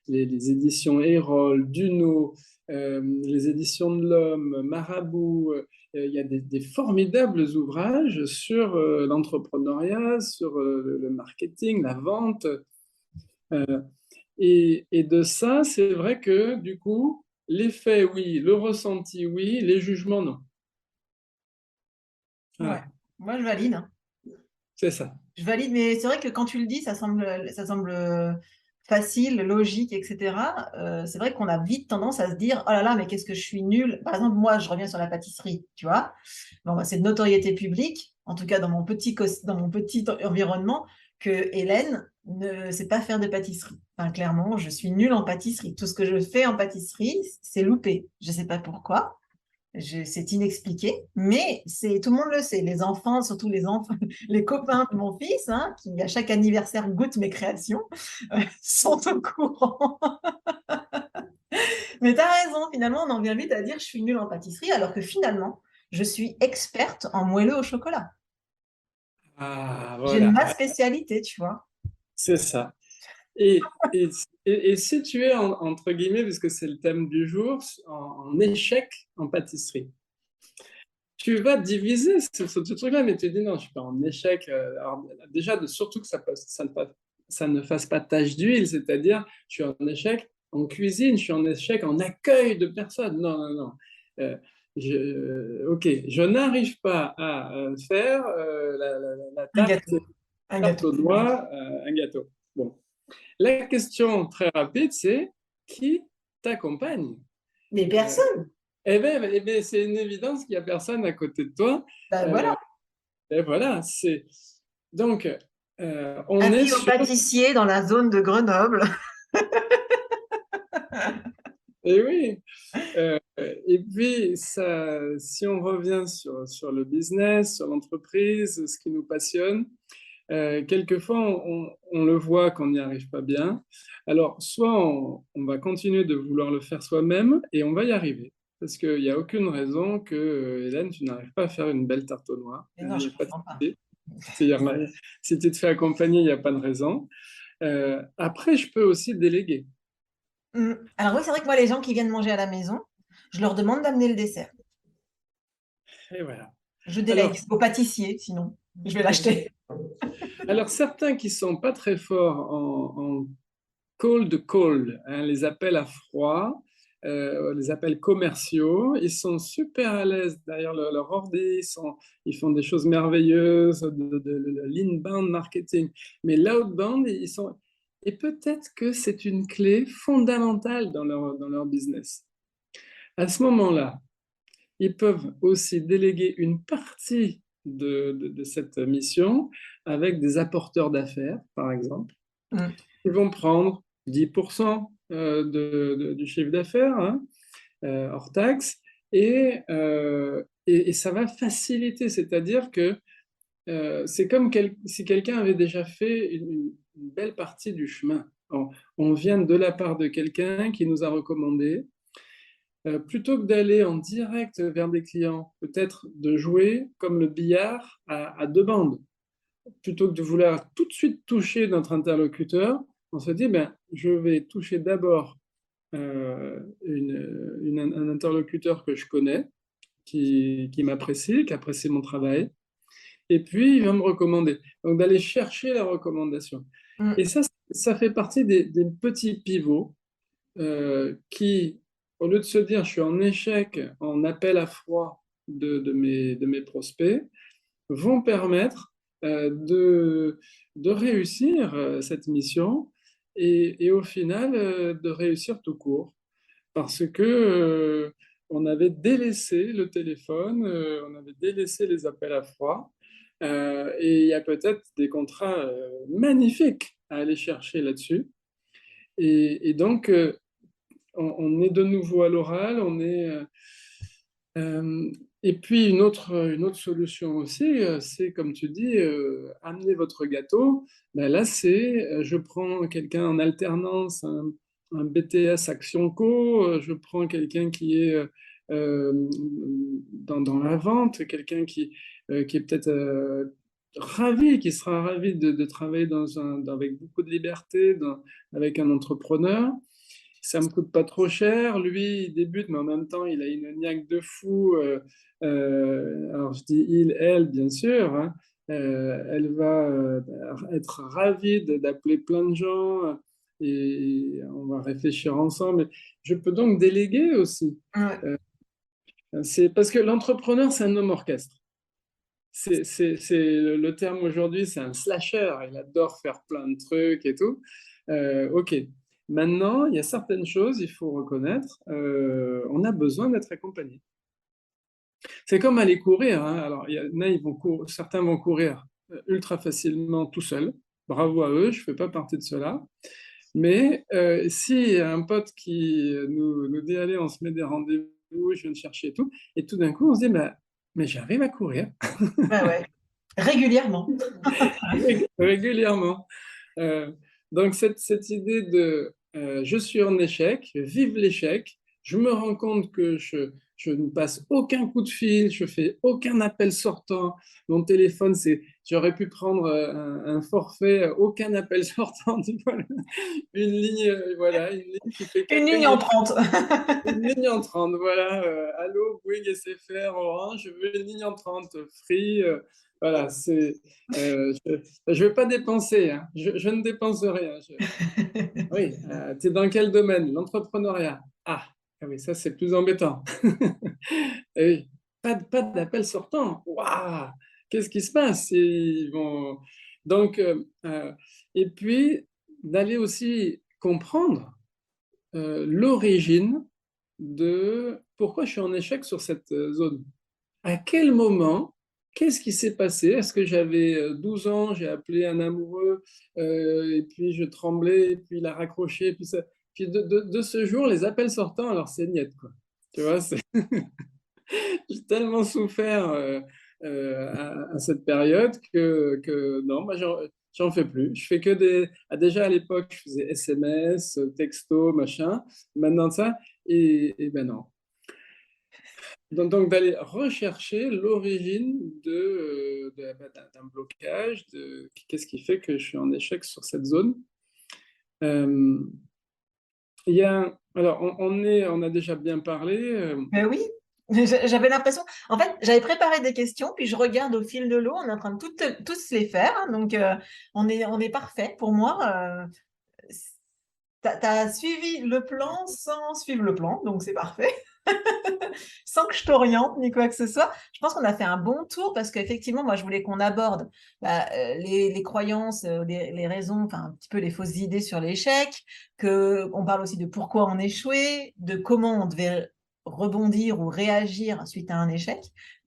les éditions Erol, Duno, les éditions de l'Homme, Marabout. Il y a des formidables ouvrages sur l'entrepreneuriat, sur le marketing, la vente. Euh, et de ça, c'est vrai que du coup, les faits, oui, le ressenti, oui, les jugements, non. Ouais, Voilà, moi je valide, hein. c'est ça. Je valide, mais c'est vrai que quand tu le dis, ça semble facile, logique, etc. C'est vrai qu'on a vite tendance à se dire, oh là là, mais qu'est-ce que je suis nulle. Par exemple, moi, je reviens sur la pâtisserie, tu vois. Bon, bah, c'est de notoriété publique, en tout cas dans mon petit environnement, que Hélène ne sait pas faire de pâtisserie. Enfin, clairement, je suis nulle en pâtisserie. Tout ce que je fais en pâtisserie, c'est loupé. Je ne sais pas pourquoi. C'est inexpliqué, mais tout le monde le sait. Les enfants, surtout les enfants, les copains de mon fils, hein, qui à chaque anniversaire goûtent mes créations, sont au courant. Mais tu as raison, finalement, on en vient vite à dire je suis nulle en pâtisserie, alors que finalement, je suis experte en moelleux au chocolat. Ah, J'ai voilà, ma spécialité, tu vois. c'est ça. Et si tu es, entre guillemets, puisque c'est le thème du jour, en échec en pâtisserie, tu vas diviser ce truc-là, mais tu dis non, je suis pas en échec. Alors, déjà, surtout que ça ne fasse pas tache d'huile, c'est-à-dire je suis en échec en cuisine, je suis en échec en accueil de personnes. Non, non, non. Euh, ok, je n'arrive pas à faire la Un gâteau. Un tarte gâteau. aux noix, un gâteau. Bon. La question très rapide, c'est qui t'accompagne? Mais Euh, personne. eh ben, c'est une évidence qu'il n'y a personne à côté de toi. Ben Euh, voilà. et voilà, c'est donc on est Avis au sur. pâtissier dans la zone de Grenoble. Et oui. Et puis ça, si on revient sur le business, sur l'entreprise, ce qui nous passionne, quelquefois on le voit qu'on n'y arrive pas bien. Alors soit on va continuer de vouloir le faire soi-même et on va y arriver. Parce qu'il n'y a aucune raison que, Hélène, tu n'arrives pas à faire une belle tarte aux noix. Mais Il non, n'y je a pas de comprends pas. souci. Si tu te fais accompagner, il n'y a pas de raison. Après, je peux aussi déléguer. Alors oui, c'est vrai que moi, les gens qui viennent manger à la maison, je leur demande d'amener le dessert. Et voilà. Je Alors, délègue au pâtissier, sinon je vais l'acheter. alors certains qui sont pas très forts en cold call, hein, les appels à froid, les appels commerciaux, ils sont super à l'aise derrière leur ordi, ils font des choses merveilleuses de l'inbound marketing. Mais l'outbound, ils sont. Et peut-être que c'est une clé fondamentale dans leur business. À ce moment-là, ils peuvent aussi déléguer une partie de cette mission avec des apporteurs d'affaires, par exemple. Mm. Ils vont prendre 10% du chiffre d'affaires, hein, hors taxe, et ça va faciliter, c'est-à-dire que c'est comme si quelqu'un avait déjà fait une belle partie du chemin. On vient de la part de quelqu'un qui nous a recommandé. Plutôt que d'aller en direct vers des clients, peut-être de jouer comme le billard à deux bandes. Plutôt que de vouloir tout de suite toucher notre interlocuteur, on se dit, ben, je vais toucher d'abord un interlocuteur que je connais, qui m'apprécie, qui apprécie mon travail, et puis il va me recommander. Donc d'aller chercher la recommandation. Mm. Et ça fait partie des petits pivots qui, au lieu de se dire je suis en échec, en appel à froid de mes prospects, vont permettre de réussir cette mission et au final de réussir tout court. Parce que on avait délaissé le téléphone, on avait délaissé les appels à froid, et il y a peut-être des contrats magnifiques à aller chercher là-dessus. Et donc, on est de nouveau à l'oral, et puis une autre solution aussi, c'est comme tu dis, amener votre gâteau. Ben là, c'est je prends quelqu'un en alternance, un BTS Action Co, je prends quelqu'un qui est dans la vente, quelqu'un qui est peut-être ravi, qui sera ravi de travailler avec beaucoup de liberté, avec un entrepreneur. Ça me coûte pas trop cher. Lui, il débute, mais en même temps, il a une niaque de fou. Alors, je dis il, elle, bien sûr, hein. Elle va être ravie d'appeler plein de gens et on va réfléchir ensemble. Je peux donc déléguer aussi. Ouais. Euh, c'est parce que l'entrepreneur, c'est un homme orchestre. Le terme aujourd'hui, c'est un slasher. Il adore faire plein de trucs et tout. Ok. Maintenant, il y a certaines choses, il faut reconnaître, on a besoin d'être accompagné. C'est comme aller courir, hein. Alors, certains vont courir ultra facilement tout seuls. Bravo à eux, je ne fais pas partie de cela. Mais si un pote qui nous dit, allez, on se met des rendez-vous, je viens de chercher et tout, et tout d'un coup, on se dit, bah, mais j'arrive à courir. Ouais, ouais. Régulièrement. Régulièrement. Euh, donc cette idée de je suis en échec, vive l'échec, je me rends compte que je ne passe aucun coup de fil, je fais aucun appel sortant, mon téléphone, j'aurais pu prendre un forfait, aucun appel sortant, tu vois, une ligne, voilà, une ligne qui fait Une qu'appel ligne en 30. une ligne en 30, voilà. Allô, Bouygues, SFR, Orange, je veux une ligne en 30, Free. Voilà, je ne vais pas dépenser, hein. Je ne dépense rien. Oui, tu es dans quel domaine? L'entrepreneuriat. Ah oui, ça c'est plus embêtant. Eh oui, pas d'appel sortant. Waouh, qu'est-ce qui se passe? Ils vont... Donc, et puis d'aller aussi comprendre l'origine de pourquoi je suis en échec sur cette zone. À quel moment, qu'est-ce qui s'est passé? Est-ce que j'avais 12 ans, j'ai appelé un amoureux, et puis je tremblais, et puis il a raccroché, et puis, puis de ce jour, les appels sortants, alors c'est niette, quoi. Tu vois, j'ai tellement souffert à cette période que non, moi, j'en fais plus. Je fais que déjà à l'époque, je faisais SMS, texto, machin. Maintenant, ça, et ben non. Donc, d'aller rechercher l'origine d'un blocage, qu'est-ce qui fait que je suis en échec sur cette zone. Euh, alors, on a déjà bien parlé. Mais oui, j'avais l'impression. En fait, j'avais préparé des questions, puis je regarde au fil de l'eau, on est en train de tous les faire, hein, donc on est parfait pour moi. T'as suivi le plan sans suivre le plan, donc c'est parfait. Sans que je t'oriente ni quoi que ce soit. Je pense qu'on a fait un bon tour parce qu'effectivement, moi, je voulais qu'on aborde les croyances, les raisons, enfin un petit peu les fausses idées sur l'échec, qu'on parle aussi de pourquoi on échouait, de comment on devait rebondir ou réagir suite à un échec.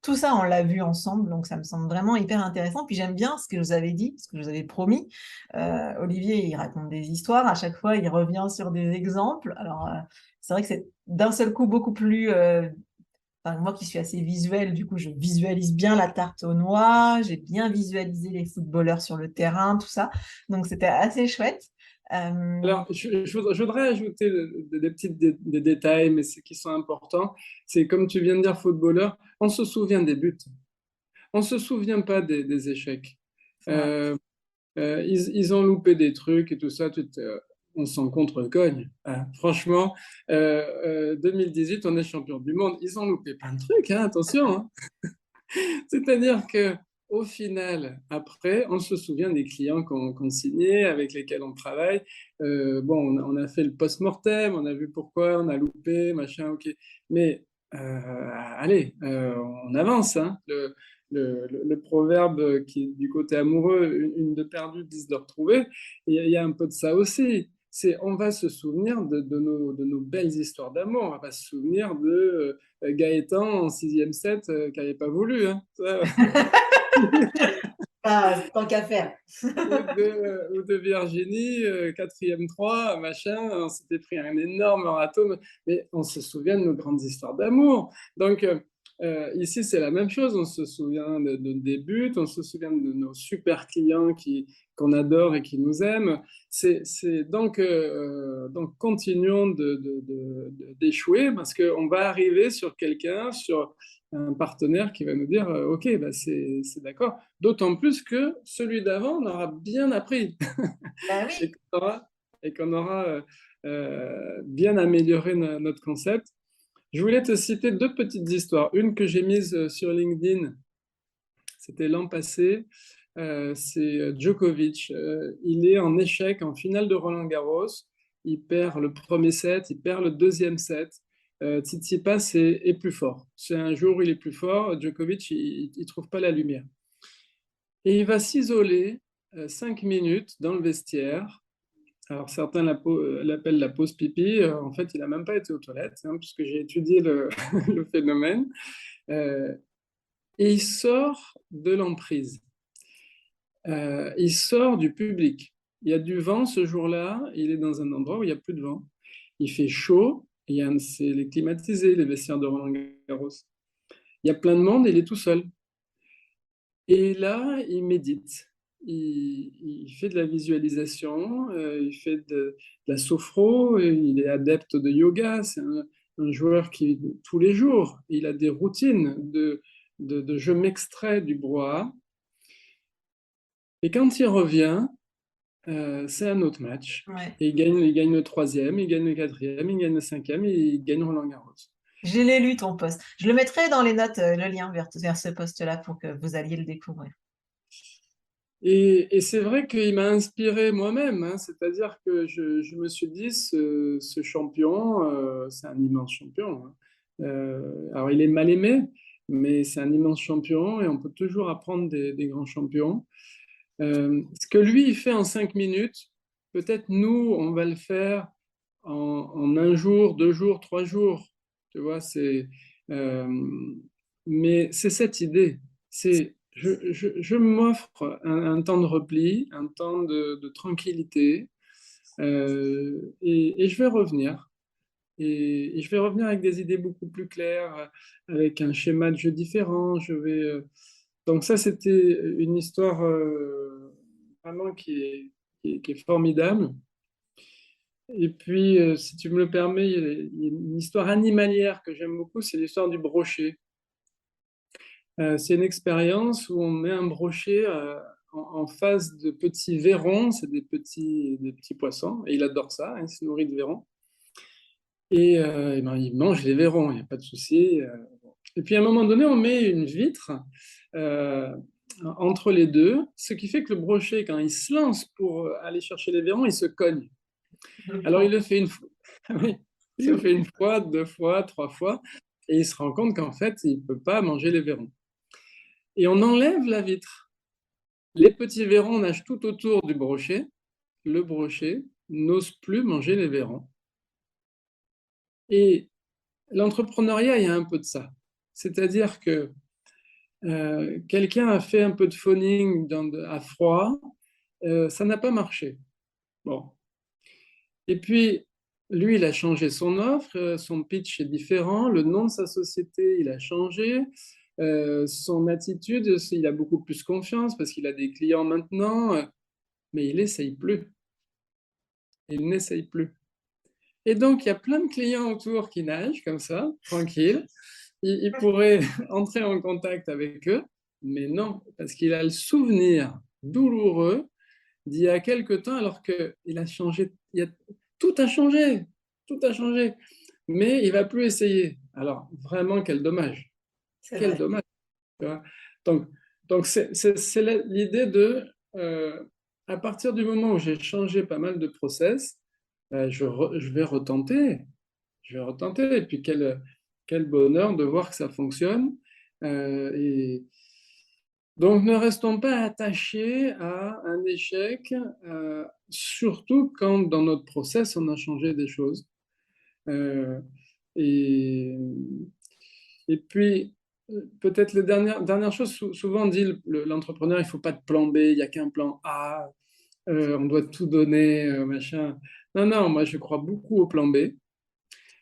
Tout ça, on l'a vu ensemble, donc ça me semble vraiment hyper intéressant. Puis j'aime bien ce que vous avez dit, ce que je vous avez promis. Olivier, il raconte des histoires. À chaque fois, il revient sur des exemples. Alors, c'est vrai que c'est d'un seul coup beaucoup plus enfin, moi qui suis assez visuelle, du coup, je visualise bien la tarte aux noix, j'ai bien visualisé les footballeurs sur le terrain, tout ça. Donc, c'était assez chouette. Alors, je voudrais ajouter des détails, mais qui sont importants. C'est comme tu viens de dire, footballeur, on se souvient des buts. On ne se souvient pas des échecs. C'est vrai. Euh, ils ont loupé des trucs et tout ça. On s'en contre-cogne, hein. Franchement, 2018, on est champion du monde. Ils ont loupé plein de trucs, hein, attention, hein. C'est-à-dire que au final, après, on se souvient des clients qu'on signait, avec lesquels on travaille. Bon, on a fait le post-mortem, on a vu pourquoi, on a loupé, machin, ok. Mais allez, on avance, hein. Le proverbe qui est du côté amoureux, une de perdue, 10 de retrouvée, il y a un peu de ça aussi. C'est, on va se souvenir de nos belles histoires d'amour. On va pas se souvenir de Gaëtan en sixième set qui n'avait pas voulu, hein. Ça, Ah, tant qu'à faire. ou de Virginie, quatrième 3, machin, on s'était pris un énorme râteau, mais on se souvient de nos grandes histoires d'amour. Donc, ici, c'est la même chose, on se souvient des buts, on se souvient de nos super clients qu'on adore et qui nous aiment. Donc, continuons d'échouer parce qu'on va arriver sur quelqu'un, sur un partenaire qui va nous dire, OK, bah c'est d'accord. D'autant plus que celui d'avant, on aura bien appris Bah et oui. qu'on aura bien amélioré notre concept. Je voulais te citer deux petites histoires. Une que j'ai mise sur LinkedIn, c'était l'an passé. C'est Djokovic. Il est en échec en finale de Roland-Garros. Il perd le premier set, il perd le deuxième set. Tsitsipas est plus fort. C'est un jour où il est plus fort. Djokovic, il ne trouve pas la lumière. Et il va s'isoler 5 minutes dans le vestiaire. Alors certains l'appellent la pause pipi. En fait, il n'a même pas été aux toilettes, hein, puisque j'ai étudié le phénomène. Euh, et il sort de l'emprise. Il sort du public. Il y a du vent ce jour-là. Il est dans un endroit où il n'y a plus de vent. Il fait chaud. C'est les climatisés, les vestiaires de Roland-Garros. Il y a plein de monde. Il est tout seul. Et là, il médite. Il fait de la visualisation, il fait de la sophro, et il est adepte de yoga. C'est un joueur qui, tous les jours, il a des routines de je m'extrais du brouhaha. Et quand il revient, c'est un autre match. Ouais. Et il gagne le troisième, il gagne le quatrième, il gagne le cinquième, et il gagne Roland-Garros. Je l'ai lu ton post. Je le mettrai dans les notes, le lien vers ce post-là pour que vous alliez le découvrir. Et c'est vrai qu'il m'a inspiré moi-même, hein. C'est-à-dire que je me suis dit, ce champion, c'est un immense champion, hein. Alors, il est mal aimé, mais c'est un immense champion et on peut toujours apprendre des grands champions. Ce que lui, il fait en 5 minutes, peut-être nous, on va le faire en un jour, 2 jours, 3 jours. Tu vois, euh, mais c'est cette idée. C'est, je m'offre un temps de repli, un temps de tranquillité, et je vais revenir. Et je vais revenir avec des idées beaucoup plus claires, avec un schéma de jeu différent. Donc ça, c'était une histoire vraiment qui est formidable. Et puis, si tu me le permets, il y a une histoire animalière que j'aime beaucoup, c'est l'histoire du brochet. C'est une expérience où on met un brochet en face de petits verrons, c'est des petits poissons, et il adore ça, hein, il se nourrit de verrons. Et ben, il mange les verrons, il n'y a pas de souci. Et puis à un moment donné, on met une vitre euh, entre les deux, ce qui fait que le brochet, quand il se lance pour aller chercher les verrons, il se cogne. Le Alors il pauvre. le fait une fois, oui, il le fait une fois, 2 fois, 3 fois, et il se rend compte qu'en fait, il ne peut pas manger les verrons. Et on enlève la vitre. Les petits verrons nagent tout autour du brochet. Le brochet n'ose plus manger les verrons. Et l'entrepreneuriat, il y a un peu de ça. C'est-à-dire que quelqu'un a fait un peu de phoning à froid, ça n'a pas marché. Bon. Et puis, lui, il a changé son offre, son pitch est différent, le nom de sa société, il a changé, son attitude, il a beaucoup plus confiance parce qu'il a des clients maintenant, mais il n'essaye plus. Il n'essaye plus. Et donc, il y a plein de clients autour qui nagent comme ça, tranquille. Il pourrait entrer en contact avec eux, mais non, parce qu'il a le souvenir douloureux d'il y a quelque temps, alors qu'il a changé, tout a changé, tout a changé, mais il va plus essayer. Alors, vraiment, quel dommage, C'est quel vrai. dommage. Tu vois. Donc, Donc, c'est l'idée de, à partir du moment où j'ai changé pas mal de process, je vais retenter. Je vais retenter. Et puis, quel bonheur de voir que ça fonctionne. Et donc, ne restons pas attachés à un échec, surtout quand dans notre process, on a changé des choses. Euh, et, et puis, peut-être les dernières choses, souvent on dit l'entrepreneur, il ne faut pas de plan B, il n'y a qu'un plan A, on doit tout donner, machin. Non, non, moi je crois beaucoup au plan B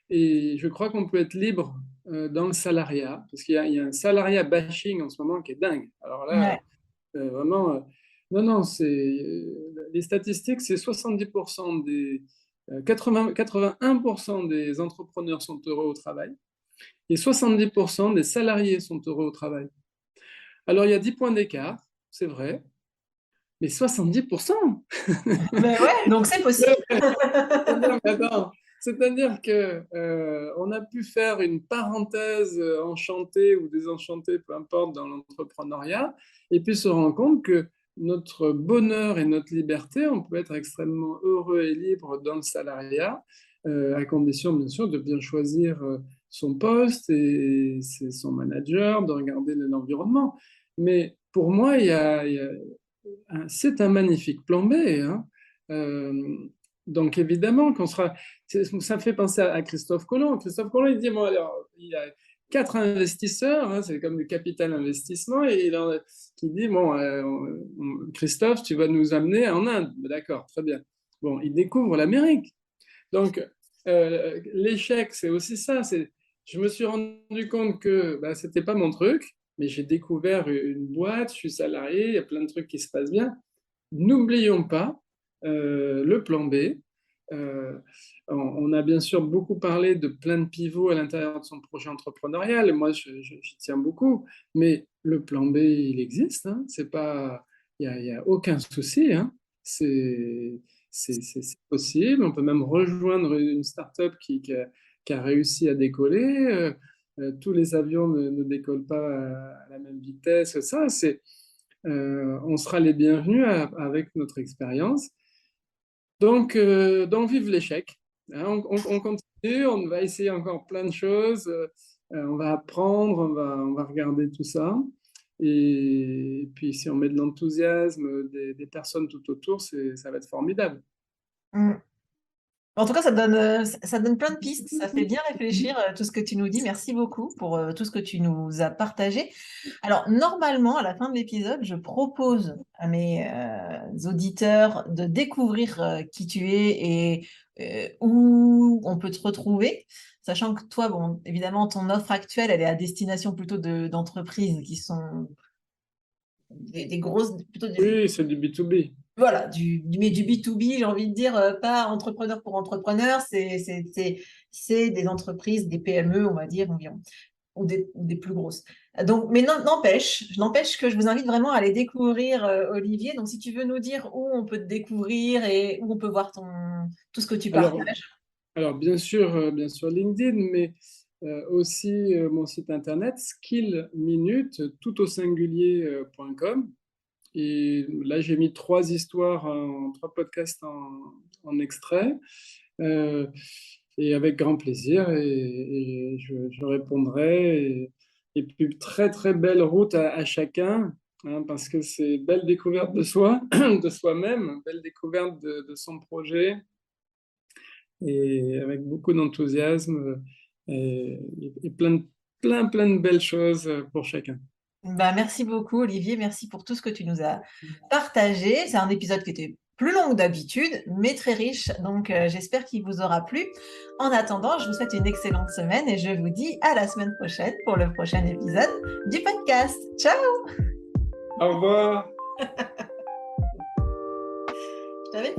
et je crois qu'on peut être libre dans le salariat, parce qu'il y a un salariat bashing en ce moment qui est dingue. Alors là, Ouais. vraiment, non, non, les statistiques, c'est 70% 81% des entrepreneurs sont heureux au travail et 70% des salariés sont heureux au travail. Alors, il y a 10 points d'écart, c'est vrai, mais 70%. Ben ouais, donc c'est possible. Attends, c'est-à-dire que on a pu faire une parenthèse enchantée ou désenchantée, peu importe, dans l'entrepreneuriat, et puis se rendre compte que notre bonheur et notre liberté, on peut être extrêmement heureux et libre dans le salariat, à condition bien sûr de bien choisir son poste et son manager, de regarder l'environnement. Mais pour moi, c'est un magnifique plan B, hein. Euh, donc évidemment qu'on sera. Ça me fait penser à Christophe Colomb. Christophe Colomb, il dit bon, alors, il y a 4 investisseurs, hein, c'est comme du capital investissement, et qui dit bon, Christophe, tu vas nous amener en Inde. D'accord, très bien. Bon, il découvre l'Amérique. Donc l'échec, c'est aussi ça. Je me suis rendu compte que bah, c'était pas mon truc, mais j'ai découvert une boîte, je suis salarié, il y a plein de trucs qui se passent bien. N'oublions pas le plan B. Euh, on a bien sûr beaucoup parlé de plein de pivots à l'intérieur de son projet entrepreneurial, et moi j'y tiens beaucoup, mais le plan B, il existe, hein. C'est pas, y a aucun souci, hein. C'est, c'est possible. On peut même rejoindre une start-up qui a réussi à décoller. Tous les avions ne décollent pas à la même vitesse. On sera les bienvenus avec notre expérience. Donc vive l'échec. Hein, on continue, on va essayer encore plein de choses, on va apprendre, on va regarder tout ça. Et puis si on met de l'enthousiasme des personnes tout autour, ça va être formidable. Mm. En tout cas, ça donne plein de pistes, ça fait bien réfléchir tout ce que tu nous dis. Merci beaucoup pour tout ce que tu nous as partagé. Alors, normalement, à la fin de l'épisode, je propose à mes auditeurs de découvrir qui tu es et où on peut te retrouver, sachant que toi, bon, évidemment, ton offre actuelle, elle est à destination plutôt d'entreprises qui sont des grosses, plutôt Oui, c'est du B2B. voilà, mais du B2B, j'ai envie de dire, pas entrepreneur pour entrepreneur, c'est des entreprises, des PME, on va dire, environ, ou des plus grosses. Donc, mais n'empêche que je vous invite vraiment à aller découvrir Olivier. Donc, si tu veux nous dire où on peut te découvrir et où on peut voir tout ce que tu Alors, partages. alors bien sûr LinkedIn, mais aussi mon site internet skillminute tout au singulier.com. Et là, j'ai mis 3 histoires, 3 podcasts en extrait, euh, et avec grand plaisir, et je répondrai. Et puis, très, très belle route à chacun, hein, parce que c'est belle découverte de soi, de soi-même, belle découverte de son projet, et avec beaucoup d'enthousiasme, et plein de belles choses pour chacun. Bah, merci beaucoup, Olivier. Merci pour tout ce que tu nous as partagé. C'est un épisode qui était plus long que d'habitude, mais très riche. Donc, j'espère qu'il vous aura plu. En attendant, je vous souhaite une excellente semaine et je vous dis à la semaine prochaine pour le prochain épisode du podcast. Ciao! Au revoir. Je t'avais